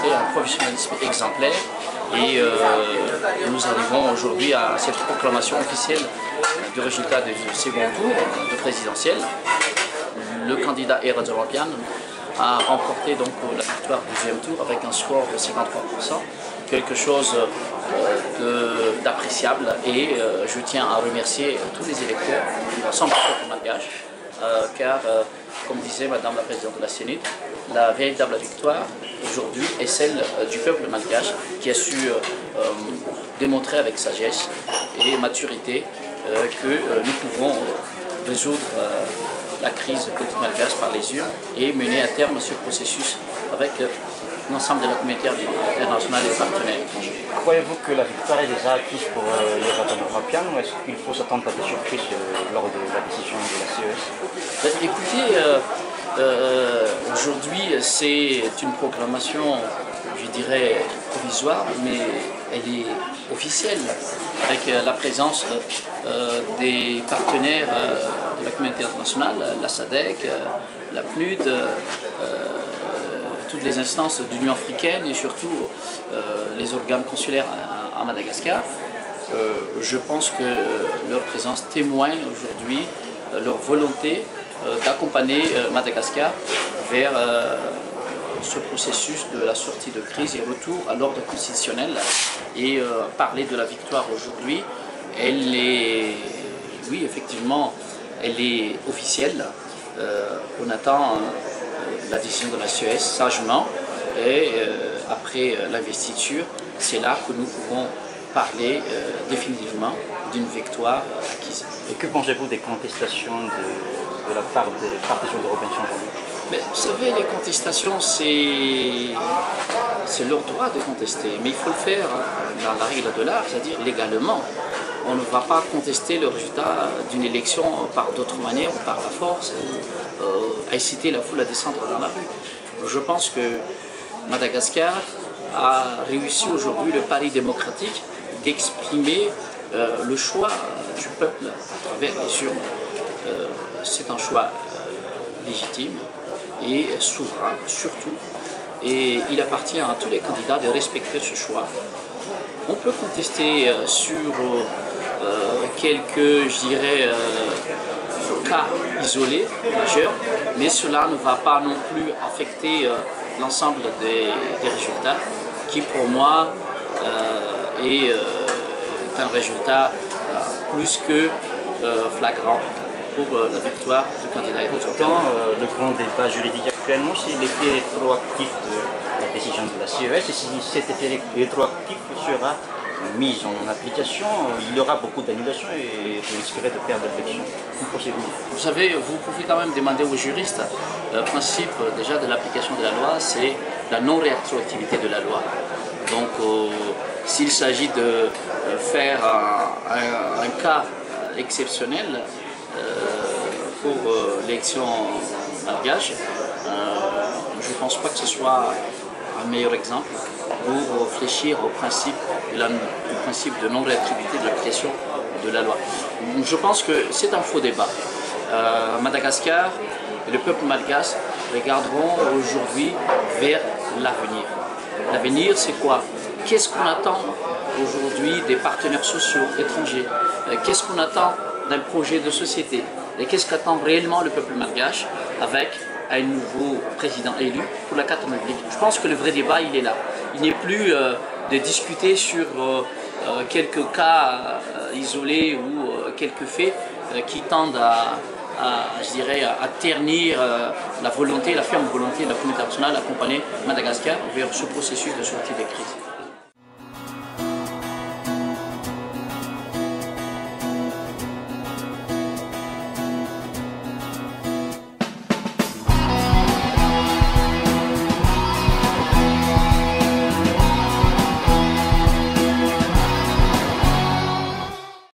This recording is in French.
démontré un professionnalisme exemplaire et nous arrivons aujourd'hui à cette proclamation officielle du résultat du second tour de présidentiel. Le candidat Erad Zoropian a remporté donc la victoire du deuxième tour avec un score de 53%, quelque chose d'appréciable, et je tiens à remercier tous les électeurs de l'ensemble du peuple malgache, car comme disait Madame la Présidente de la Sénat, la véritable victoire aujourd'hui est celle du peuple malgache qui a su démontrer avec sagesse et maturité que nous pouvons résoudre la crise politique malgache par les urnes et mener à terme ce processus avec l'ensemble de la communauté internationale et des partenaires étrangers. Croyez-vous que la victoire est déjà acquise pour Erad Zoropian, ou est-ce qu'il faut s'attendre à des surprises lors de la décision de la CES? Écoutez, aujourd'hui c'est une proclamation, je dirais, provisoire, mais elle est officielle, avec la présence des partenaires de la communauté internationale, la SADC, la PNUD, toutes les instances de l'Union africaine et surtout les organes consulaires à Madagascar. Je pense que leur présence témoigne aujourd'hui leur volonté d'accompagner Madagascar vers ce processus de la sortie de crise et retour à l'ordre constitutionnel. Et parler de la victoire aujourd'hui, elle est, oui effectivement, elle est officielle. On attend la décision de la CES sagement, et après l'investiture, c'est là que nous pouvons parler définitivement d'une victoire acquise. Et que pensez-vous des contestations de la part des partisans européens aujourd'hui? Mais vous savez, les contestations, c'est leur droit de contester, mais il faut le faire dans la règle de l'art, c'est-à-dire légalement. On ne va pas contester le résultat d'une élection par d'autres manières, ou par la force, inciter la foule à descendre dans la rue. Je pense que Madagascar a réussi aujourd'hui le pari démocratique d'exprimer le choix du peuple à travers les urnes. C'est un choix légitime et souverain surtout, et il appartient à tous les candidats de respecter ce choix. On peut contester sur quelques, je dirais, cas isolés, majeurs, mais cela ne va pas non plus affecter l'ensemble des résultats, qui pour moi est un résultat plus que flagrant pour la victoire du candidat. Pourtant, le grand débat juridique actuellement, c'est l'effet rétroactif de la décision de la CES, et si cet effet rétroactif sera mis en application, il y aura beaucoup d'annulations et vous risquerez de perdre l'élection. Vous savez, vous pouvez quand même demander aux juristes. Le principe déjà de l'application de la loi, c'est la non-rétroactivité de la loi. Donc, s'il s'agit de faire un cas exceptionnel pour l'élection malgache, je ne pense pas que ce soit un meilleur exemple pour fléchir au principe de non-rétroactivité de l'application de la loi. Je pense que c'est un faux débat. Madagascar et le peuple malgache regarderont aujourd'hui vers l'avenir. L'avenir, c'est quoi? Qu'est-ce qu'on attend aujourd'hui des partenaires sociaux étrangers? Qu'est-ce qu'on attend d'un projet de société? Et qu'est-ce qu'attend réellement le peuple malgache avec un nouveau président élu pour la 4e République? Je pense que le vrai débat, il est là. Il n'est plus de discuter sur quelques cas isolés ou quelques faits qui tendent je dirais, à ternir la volonté, la ferme volonté de la communauté internationale d'accompagner Madagascar vers ce processus de sortie des crises.